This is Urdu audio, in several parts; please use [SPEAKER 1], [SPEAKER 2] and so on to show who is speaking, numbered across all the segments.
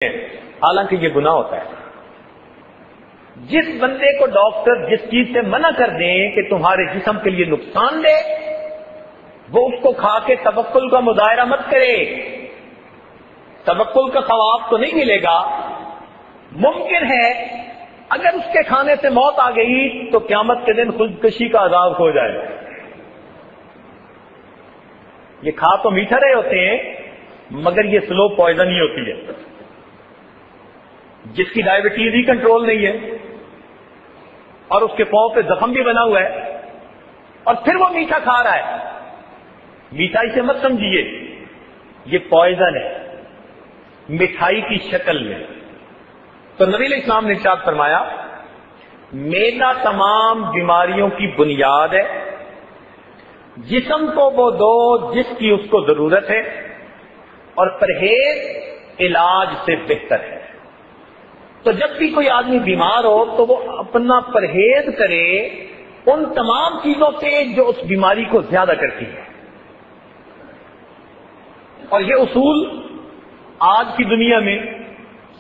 [SPEAKER 1] حالانکہ یہ گناہ ہوتا ہے۔ جس بندے کو ڈاکٹر جس چیز سے منع کر دیں کہ تمہارے جسم کے لیے نقصان دے، وہ اس کو کھا کے توکل کا مظاہرہ مت کرے۔ توکل کا ثواب تو نہیں ملے گا۔ ممکن ہے اگر اس کے کھانے سے موت آ گئی تو قیامت کے دن خودکشی کا عذاب ہو جائے۔ یہ کھا تو میٹھا رہے ہوتے ہیں مگر یہ سلو پوائزن ہی ہوتی ہے۔ جس کی ڈائبٹیز ہی کنٹرول نہیں ہے اور اس کے پاؤں پہ زخم بھی بنا ہوا ہے اور پھر وہ میٹھا کھا رہا ہے، میٹھا اسے مت سمجھیے، یہ پوائزن ہے مٹھائی کی شکل میں۔ تو نبی علیہ السلام نے ارشاد فرمایا، میدا تمام بیماریوں کی بنیاد ہے، جسم کو وہ دو جس کی اس کو ضرورت ہے، اور پرہیز علاج سے بہتر ہے۔ تو جب بھی کوئی آدمی بیمار ہو تو وہ اپنا پرہیز کرے ان تمام چیزوں سے جو اس بیماری کو زیادہ کرتی ہے۔ اور یہ اصول آج کی دنیا میں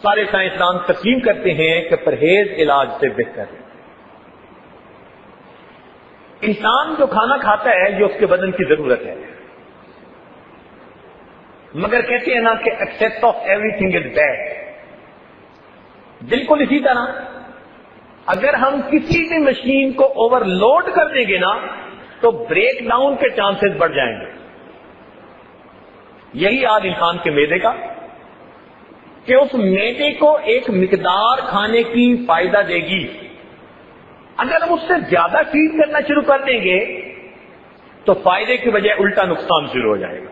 [SPEAKER 1] سارے سائنسدان تسلیم کرتے ہیں کہ پرہیز علاج سے بہتر ہے۔ انسان جو کھانا کھاتا ہے یہ اس کے بدن کی ضرورت ہے، مگر کہتے ہیں نا کہ access of every thing is bad. بالکل اسی طرح اگر ہم کسی بھی مشین کو اوور لوڈ کر دیں گے نا تو بریک ڈاؤن کے چانسز بڑھ جائیں گے۔ یہی حال انسان کے میدے کا کہ اس میدے کو ایک مقدار کھانے کی فائدہ دے گی، اگر ہم اس سے زیادہ فیڈ کرنا شروع کر دیں گے تو فائدے کی بجائے الٹا نقصان شروع ہو جائے گا۔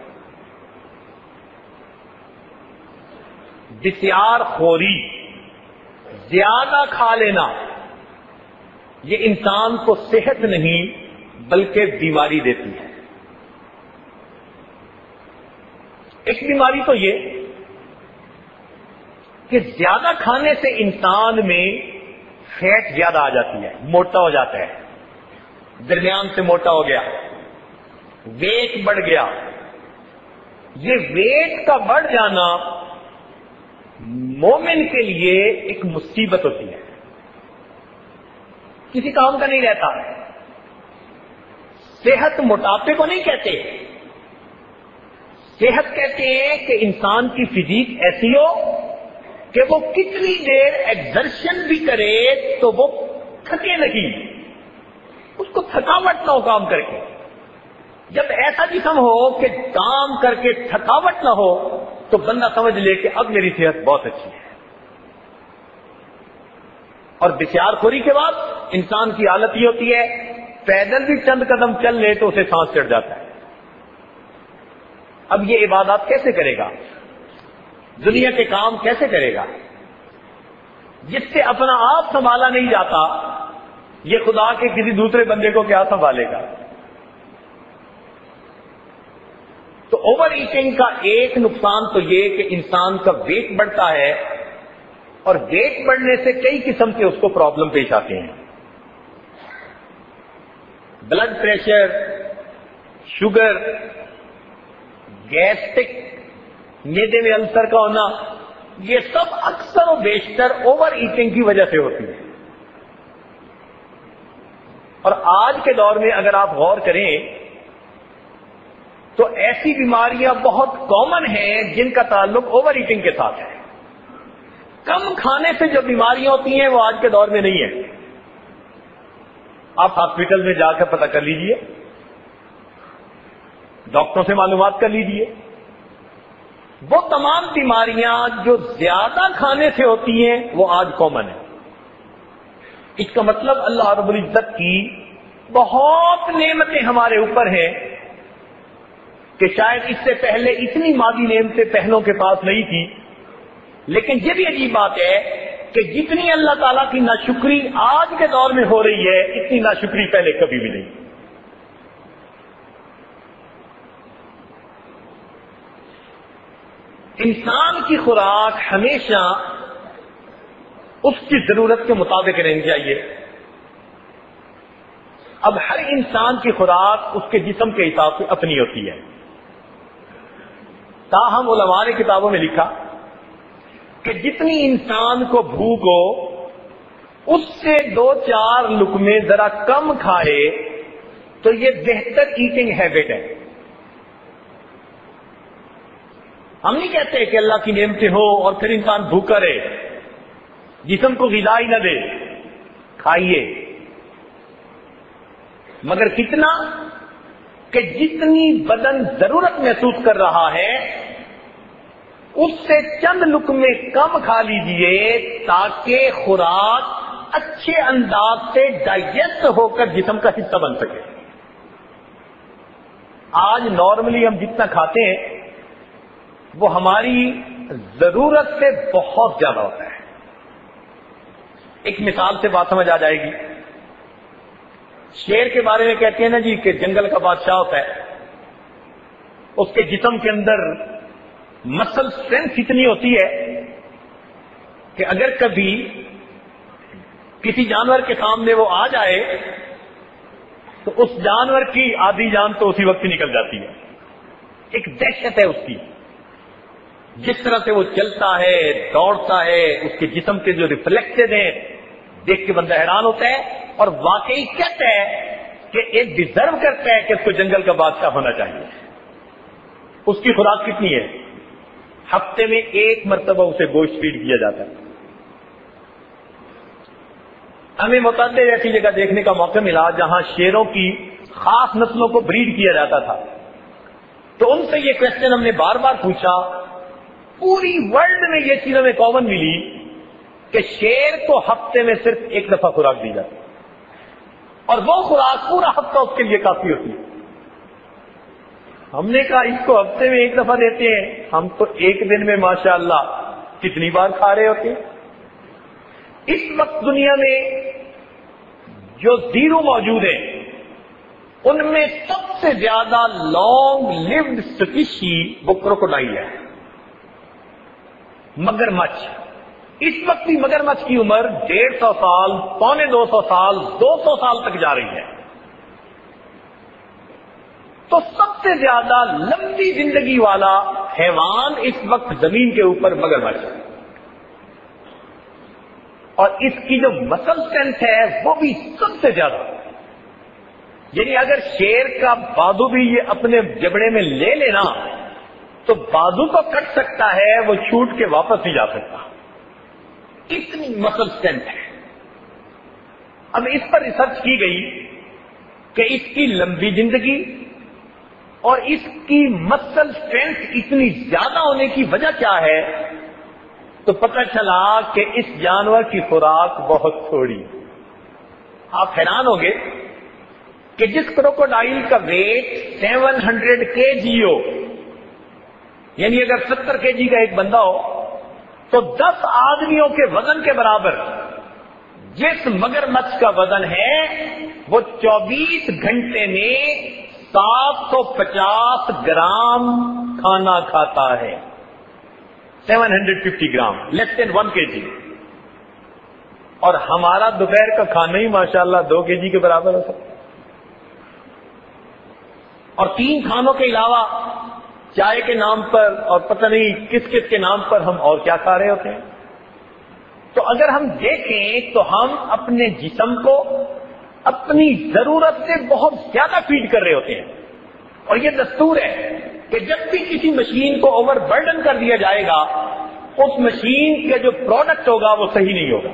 [SPEAKER 1] بسیار خوری، زیادہ کھا لینا، یہ انسان کو صحت نہیں بلکہ بیماری دیتی ہے۔ ایک بیماری تو یہ کہ زیادہ کھانے سے انسان میں فیٹ زیادہ آ جاتی ہے، موٹا ہو جاتا ہے، درمیان سے موٹا ہو گیا، ویٹ بڑھ گیا۔ یہ ویٹ کا بڑھ جانا مومن کے لیے ایک مصیبت ہوتی ہے، کسی کام کا نہیں رہتا۔ صحت موٹاپے کو نہیں کہتے، صحت کہتے ہیں کہ انسان کی فزیک ایسی ہو کہ وہ کتنی دیر ایگزرشن بھی کرے تو وہ تھکے نہیں، اس کو تھکاوٹ نہ ہو کام کر کے۔ جب ایسا جسم ہو کہ کام کر کے تھکاوٹ نہ ہو تو بندہ سمجھ لے کہ اب میری صحت بہت اچھی ہے۔ اور بسیار خوری کے بعد انسان کی حالت یہ ہوتی ہے پیدل بھی چند قدم چل لے تو اسے سانس چڑھ جاتا ہے۔ اب یہ عبادات کیسے کرے گا؟ دنیا کے کام کیسے کرے گا؟ جس سے اپنا آپ سنبھالا نہیں جاتا، یہ خدا کے کسی دوسرے بندے کو کیا سنبھالے گا؟ تو اوور ایٹنگ کا ایک نقصان تو یہ کہ انسان کا ویٹ بڑھتا ہے، اور ویٹ بڑھنے سے کئی قسم کے اس کو پرابلم پیش آتے ہیں۔ بلڈ پریشر، شوگر، گیسٹرک، میدے میں السر کا ہونا، یہ سب اکثر و بیشتر اوور ایٹنگ کی وجہ سے ہوتی ہے۔ اور آج کے دور میں اگر آپ غور کریں تو ایسی بیماریاں بہت کامن ہیں جن کا تعلق اوور ایٹنگ کے ساتھ ہے۔ کم کھانے سے جو بیماریاں ہوتی ہیں وہ آج کے دور میں نہیں ہیں۔ آپ ہاسپٹل میں جا کر پتہ کر لیجئے، ڈاکٹروں سے معلومات کر لیجئے، وہ تمام بیماریاں جو زیادہ کھانے سے ہوتی ہیں وہ آج کامن ہیں۔ اس کا مطلب اللہ رب العزت کی بہت نعمتیں ہمارے اوپر ہیں کہ شاید اس سے پہلے اتنی مادی نعمتیں پہلوں کے پاس نہیں تھی، لیکن یہ بھی عجیب بات ہے کہ جتنی اللہ تعالیٰ کی ناشکری آج کے دور میں ہو رہی ہے اتنی ناشکری پہلے کبھی بھی نہیں۔ انسان کی خوراک ہمیشہ اس کی ضرورت کے مطابق رہنی چاہیے۔ اب ہر انسان کی خوراک اس کے جسم کے حساب سے اپنی ہوتی ہے۔ تاہم علماء نے کتابوں میں لکھا کہ جتنی انسان کو بھوک ہو اس سے 2-4 لقمے ذرا کم کھائے تو یہ بہتر ایٹنگ ہیبٹ ہے. ہم نہیں کہتے کہ اللہ کی نعمتیں ہو اور پھر انسان بھوکا رہے، جسم کو غذا ہی نہ دے، کھائیے، مگر کتنا کہ جتنی بدن ضرورت محسوس کر رہا ہے اس سے چند لقمے کم کھا لیجئے تاکہ خوراک اچھے انداز سے ڈائجسٹ ہو کر جسم کا حصہ بن سکے. آج نارملی ہم جتنا کھاتے ہیں وہ ہماری ضرورت سے بہت زیادہ ہوتا ہے. ایک مثال سے بات سمجھ آ جائے گی. شیر کے بارے میں کہتے ہیں نا جی کہ جنگل کا بادشاہ ہوتا ہے، اس کے جسم کے اندر مسل اسٹرینتھ اتنی ہوتی ہے کہ اگر کبھی کسی جانور کے سامنے وہ آ جائے تو اس جانور کی آدھی جان تو اسی وقت نکل جاتی ہے. ایک دہشت ہے اس کی، جس طرح سے وہ چلتا ہے، دوڑتا ہے، اس کے جسم کے جو ریفلیکسز ہیں دیکھ کے بندہ حیران ہوتا ہے اور واقعی کہتا ہے کہ ایک ڈیزرو کرتا ہے کہ اس کو جنگل کا بادشاہ ہونا چاہیے. اس کی خوراک کتنی ہے؟ ہفتے میں 1 مرتبہ اسے گوشت فیڈ کیا جاتا ہے. ہمیں متعدد ایسی جگہ دیکھنے کا موقع ملا جہاں شیروں کی خاص نسلوں کو بریڈ کیا جاتا تھا. تو ان سے یہ کوشچن ہم نے بار بار پوچھا. پوری ورلڈ میں یہ چیز ہمیں کامن ملی کہ شیر کو ہفتے میں صرف 1 دفعہ خوراک دی جاتی اور وہ خوراک پورا ہفتہ اس کے لیے کافی ہوتی ہے. ہم نے کہا اس کو ہفتے میں 1 دفعہ دیتے ہیں، ہم تو 1 دن میں ماشاءاللہ کتنی بار کھا رہے ہوتے ہیں. اس وقت دنیا میں جو زیرو موجود ہیں ان میں سب سے زیادہ لانگ لیوڈ اسپیشی وہ کروکوڈائل ہے، مگرمچھ. اس وقت بھی مگرمچھ کی عمر 150 سال، 250 سال، 200 سال تک جا رہی ہے. تو سب سے زیادہ لمبی زندگی والا حیوان اس وقت زمین کے اوپر مگرمچھ ہے، اور اس کی جو مسل اسٹرینتھ ہے وہ بھی سب سے زیادہ. یعنی اگر شیر کا بازو بھی یہ اپنے جبڑے میں لے لینا تو بازو تو کٹ سکتا ہے، وہ چھوٹ کے واپس نہیں جا سکتا، اتنی مسل اسٹرینتھ ہے. اب اس پر ریسرچ کی گئی کہ اس کی لمبی زندگی اور اس کی مسل اسٹرینتھ اتنی زیادہ ہونے کی وجہ کیا ہے. تو پتہ چلا کہ اس جانور کی خوراک بہت تھوڑی. آپ حیران ہوگے کہ جس کروکوڈائل کا ویٹ 700 kg ہو، یعنی اگر 70 kg کا ایک بندہ ہو تو 10 آدمیوں کے وزن کے برابر جس مگرمچھ کا وزن ہے وہ 24 گھنٹے میں 750 گرام کھانا کھاتا ہے. 750 گرام، لیس دین 1 kg. اور ہمارا دوپہر کا کھانا ہی ماشاءاللہ 2 kg کے برابر ہو سکتا ہے. اور 3 کھانوں کے علاوہ چائے کے نام پر اور پتہ نہیں کس کس کے نام پر ہم اور کیا کھا رہے ہوتے ہیں. تو اگر ہم دیکھیں تو ہم اپنے جسم کو اپنی ضرورت سے بہت زیادہ فیڈ کر رہے ہوتے ہیں. اور یہ دستور ہے کہ جب بھی کسی مشین کو اوور برڈن کر دیا جائے گا اس مشین کا جو پروڈکٹ ہوگا وہ صحیح نہیں ہوگا.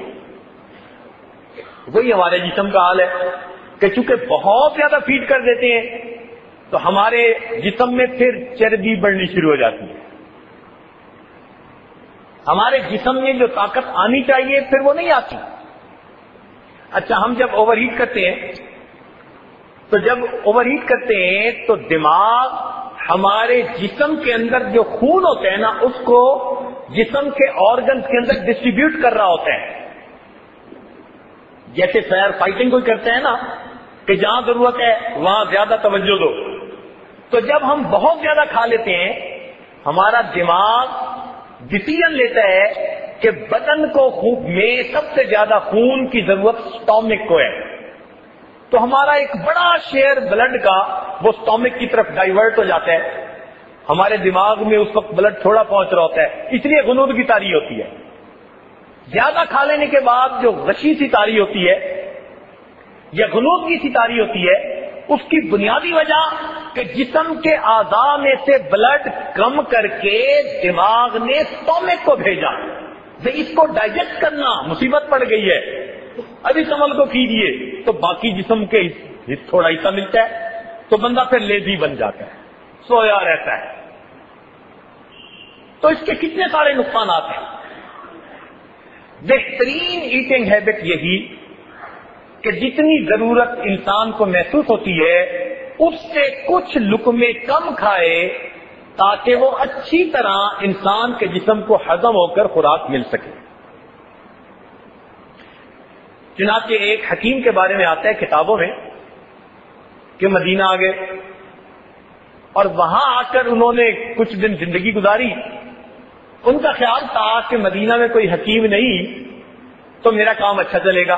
[SPEAKER 1] وہی ہمارے جسم کا حال ہے کہ چونکہ بہت زیادہ فیڈ کر دیتے ہیں تو ہمارے جسم میں پھر چربی بڑھنی شروع ہو جاتی ہے. ہمارے جسم میں جو طاقت آنی چاہیے پھر وہ نہیں آتی. اچھا، ہم جب اوور ہیٹ کرتے ہیں تو دماغ ہمارے جسم کے اندر جو خون ہوتا ہے نا اس کو جسم کے آرگنز کے اندر ڈسٹریبیوٹ کر رہا ہوتا ہے. جیسے فائر فائٹنگ کوئی کرتا ہے نا کہ جہاں ضرورت ہے وہاں زیادہ توجہ دو. تو جب ہم بہت زیادہ کھا لیتے ہیں ہمارا دماغ ڈیسیژن لیتا ہے کہ بدن کو میں سب سے زیادہ خون کی ضرورت سٹامک کو ہے. تو ہمارا ایک بڑا شیئر بلڈ کا وہ سٹامک کی طرف ڈائیورٹ ہو جاتا ہے ہمارے دماغ میں اس وقت بلڈ تھوڑا پہنچ رہا ہوتا ہے، اس لیے غنود کی تاری ہوتی ہے۔ زیادہ کھا لینے کے بعد جو غشی سی تاری ہوتی ہے یا غنود کی سی تاری ہوتی ہے، اس کی بنیادی وجہ کہ جسم کے اعضاء میں سے بلڈ کم کر کے دماغ نے اسٹومک کو بھیجا، اس کو ڈائجسٹ کرنا مصیبت پڑ گئی ہے، اب اس عمل کو کیجیے تو باقی جسم کے تھوڑا حصہ ملتا ہے، تو بندہ پھر لیزی بن جاتا ہے، سویا رہتا ہے۔ تو اس کے کتنے سارے نقصانات ہیں۔ بہترین ایٹنگ ہیبٹ یہی کہ جتنی ضرورت انسان کو محسوس ہوتی ہے اس سے کچھ لقمے کم کھائے تاکہ وہ اچھی طرح انسان کے جسم کو ہضم ہو کر خوراک مل سکے۔ چنانچہ ایک حکیم کے بارے میں آتا ہے کتابوں میں کہ مدینہ آ گئے اور وہاں آ کر انہوں نے کچھ دن زندگی گزاری۔ ان کا خیال تھا کہ مدینہ میں کوئی حکیم نہیں تو میرا کام اچھا چلے گا،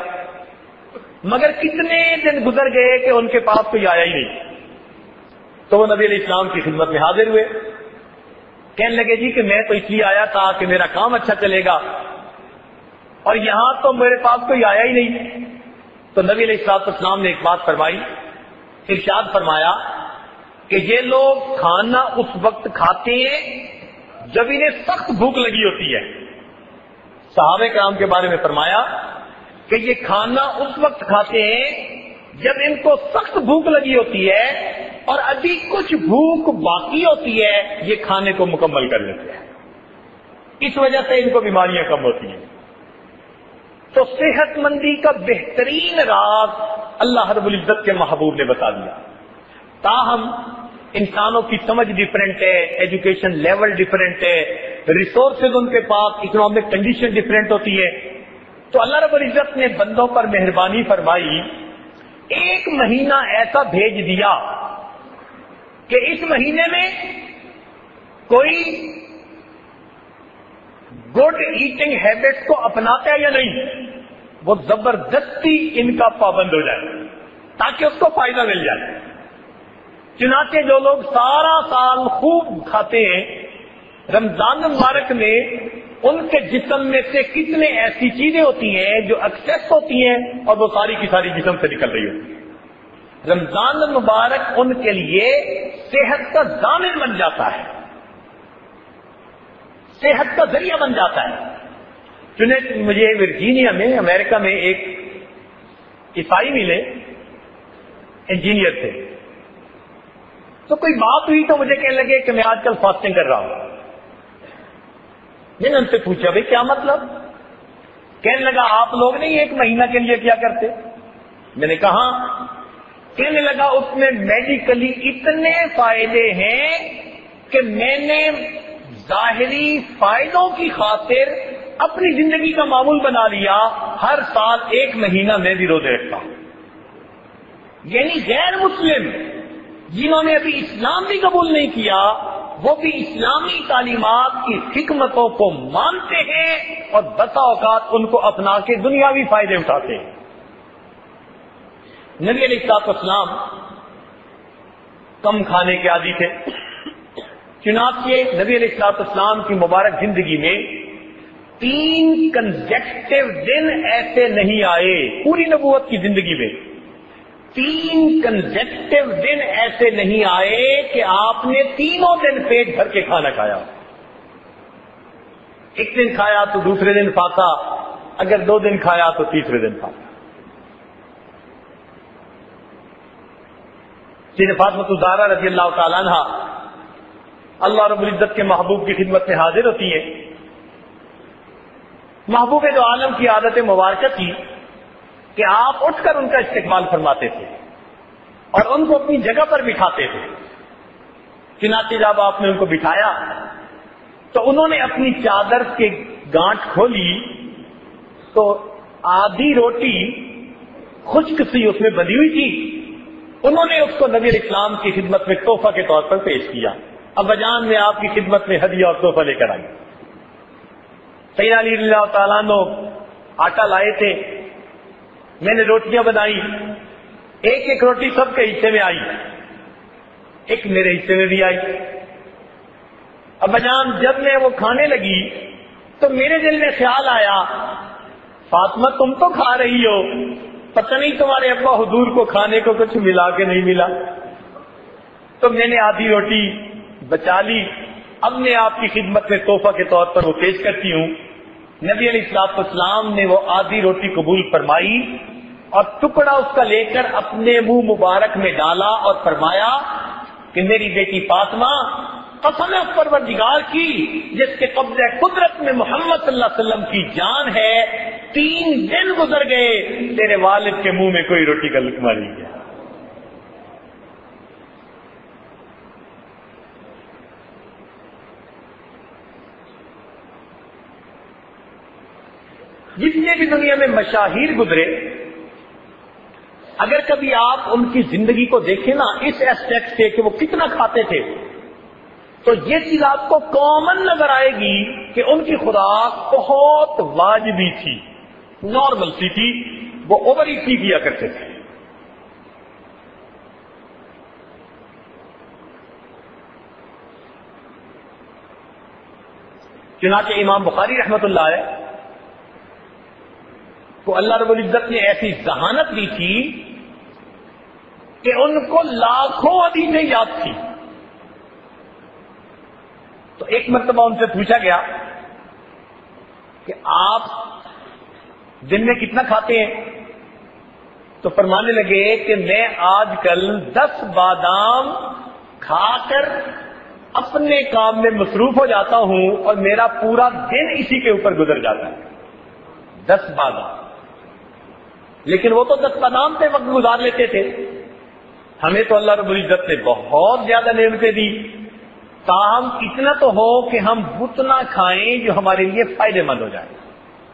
[SPEAKER 1] مگر کتنے دن گزر گئے کہ ان کے پاس کوئی آیا ہی نہیں۔ تو وہ نبی علیہ السلام کی خدمت میں حاضر ہوئے، کہنے لگے جی کہ میں تو اس لیے آیا تھا کہ میرا کام اچھا چلے گا اور یہاں تو میرے پاس کوئی آیا ہی نہیں۔ تو نبی علیہ السلام نے ایک بات فرمائی، ارشاد فرمایا کہ یہ لوگ کھانا اس وقت کھاتے ہیں جب انہیں سخت بھوک لگی ہوتی ہے۔ صحابہ کرام کے بارے میں فرمایا کہ یہ کھانا اس وقت کھاتے ہیں جب ان کو سخت بھوک لگی ہوتی ہے اور ابھی کچھ بھوک باقی ہوتی ہے، یہ کھانے کو مکمل کر لیتے ہیں، اس وجہ سے ان کو بیماریاں کم ہوتی ہیں۔ تو صحت مندی کا بہترین راز اللہ رب العزت کے محبوب نے بتا دیا۔ تاہم انسانوں کی سمجھ ڈفرینٹ ہے، ایجوکیشن لیول ڈفرینٹ ہے، ریسورسز ان کے پاس، اکنامک کنڈیشن ڈفرینٹ ہوتی ہے، تو اللہ رب العزت نے بندوں پر مہربانی فرمائی، ایک مہینہ ایسا بھیج دیا کہ اس مہینے میں کوئی گڈ ایٹنگ ہیبٹس کو اپناتا ہے یا نہیں، وہ زبردستی ان کا پابند ہو جائے تاکہ اس کو فائدہ مل جائے۔ چنانچہ جو لوگ سارا سال خوب کھاتے ہیں، رمضان مبارک میں ان کے جسم میں سے کتنے ایسی چیزیں ہوتی ہیں جو ایکسیس ہوتی ہیں اور وہ ساری کی ساری جسم سے نکل رہی ہوتی ہے۔ رمضان مبارک ان کے لیے صحت کا ضامن بن جاتا ہے، صحت کا ذریعہ بن جاتا ہے۔ چنانچہ مجھے ورجینیا میں امریکہ میں ایک عیسائی ملے، انجینئر تھے، تو کوئی بات ہوئی تو مجھے کہنے لگے کہ میں آج کل فاسٹنگ کر رہا ہوں۔ میں نے ان سے پوچھا بھائی کیا مطلب؟ کہنے لگا آپ لوگ نہیں ایک مہینہ کے لیے کیا کرتے؟ میں نے کہا، کہنے لگا اس میں میڈیکلی اتنے فائدے ہیں کہ میں نے ظاہری فائدوں کی خاطر اپنی زندگی کا معمول بنا لیا، ہر سال ایک مہینہ میں بھی روزے رکھتا ہوں۔ یعنی غیر مسلم جنہوں نے ابھی اسلام بھی قبول نہیں کیا وہ بھی اسلامی تعلیمات کی حکمتوں کو مانتے ہیں اور بسا اوقات ان کو اپنا کے دنیاوی فائدے اٹھاتے ہیں۔ نبی علیہ السلام کم کھانے کے عادی تھے، چنانچہ نبی علیہ السلام کی مبارک زندگی میں 3 کنزیکٹیو دن ایسے نہیں آئے، پوری نبوت کی زندگی میں 3 کنزیکٹیو دن ایسے نہیں آئے کہ آپ نے تینوں دن پیٹ بھر کے کھانا کھایا۔ ایک دن کھایا تو دوسرے دن فاقہ، اگر 2 دن کھایا تو تیسرے دن فاقہ۔ سیدہ فاطمہ الزہرا رضی اللہ تعالیٰ عنہ اللہ رب العزت کے محبوب کی خدمت میں حاضر ہوتی ہے۔ محبوب دو عالم کی عادت مبارکہ تھی کہ آپ اٹھ کر ان کا استقبال فرماتے تھے اور ان کو اپنی جگہ پر بٹھاتے تھے۔ چنانچہ جب آپ نے ان کو بٹھایا تو انہوں نے اپنی چادر کی گانٹھ کھولی تو آدھی روٹی خشک سی اس میں بندھی ہوئی تھی، انہوں نے اس کو نبی علیہ السلام کی خدمت میں تحفہ کے طور پر پیش کیا۔ ابا جان میں آپ کی خدمت میں ہدیہ اور تحفہ لے کر آئی۔ سیدنا علی رضی اللہ تعالیٰ عنہ آٹا لائے تھے، میں نے روٹیاں بنائی، ایک ایک روٹی سب کے حصے میں آئی، ایک میرے حصے میں بھی آئی، ابا جان جب میں وہ کھانے لگی تو میرے دل میں خیال آیا فاطمہ تم تو کھا رہی ہو، پتہ نہیں تمہارے ابا حضور کو کھانے کو کچھ ملا کہ نہیں ملا۔ تو میں نے آدھی روٹی بچا لی، اب میں آپ کی خدمت میں تحفہ کے طور پر وہ پیش کرتی ہوں۔ نبی علیہ الصلوۃ والسلام نے وہ آدھی روٹی قبول فرمائی اور ٹکڑا اس کا لے کر اپنے منہ مبارک میں ڈالا اور فرمایا کہ میری بیٹی فاطمہ، قسم ہے اس پروردگار کی جس کے قبضہ قدرت میں محمد صلی اللہ علیہ وسلم کی جان ہے، 3 دن گزر گئے تیرے والد کے منہ میں کوئی روٹی کا لقمہ نہیں گیا۔ جتنے بھی دنیا میں مشاہیر گزرے، اگر کبھی آپ ان کی زندگی کو دیکھیں نا اس ایسپیکٹ سے کہ وہ کتنا کھاتے تھے، تو یہ چیز آپ کو کامن نظر آئے گی کہ ان کی خوراک بہت واجبی تھی، نارمل سی تھی، وہ اوور ایٹ نہیں کیا کرتے تھے۔ چنانچہ امام بخاری رحمۃ اللہ علیہ کو اللہ رب العزت نے ایسی ذہانت دی تھی کہ ان کو لاکھوں حدیثیں یاد تھی۔ تو ایک مرتبہ ان سے پوچھا گیا کہ آپ دن میں کتنا کھاتے ہیں؟ تو فرمانے لگے کہ میں آج کل 10 بادام کھا کر اپنے کام میں مصروف ہو جاتا ہوں اور میرا پورا دن اسی کے اوپر گزر جاتا ہے۔ 10 بادام، لیکن وہ تو 10 بادام پہ وقت گزار لیتے تھے، ہمیں تو اللہ رب العزت نے بہت زیادہ نعمتیں دی، تاہم اتنا تو ہو کہ ہم اتنا کھائیں جو ہمارے لیے فائدہ مند ہو جائے۔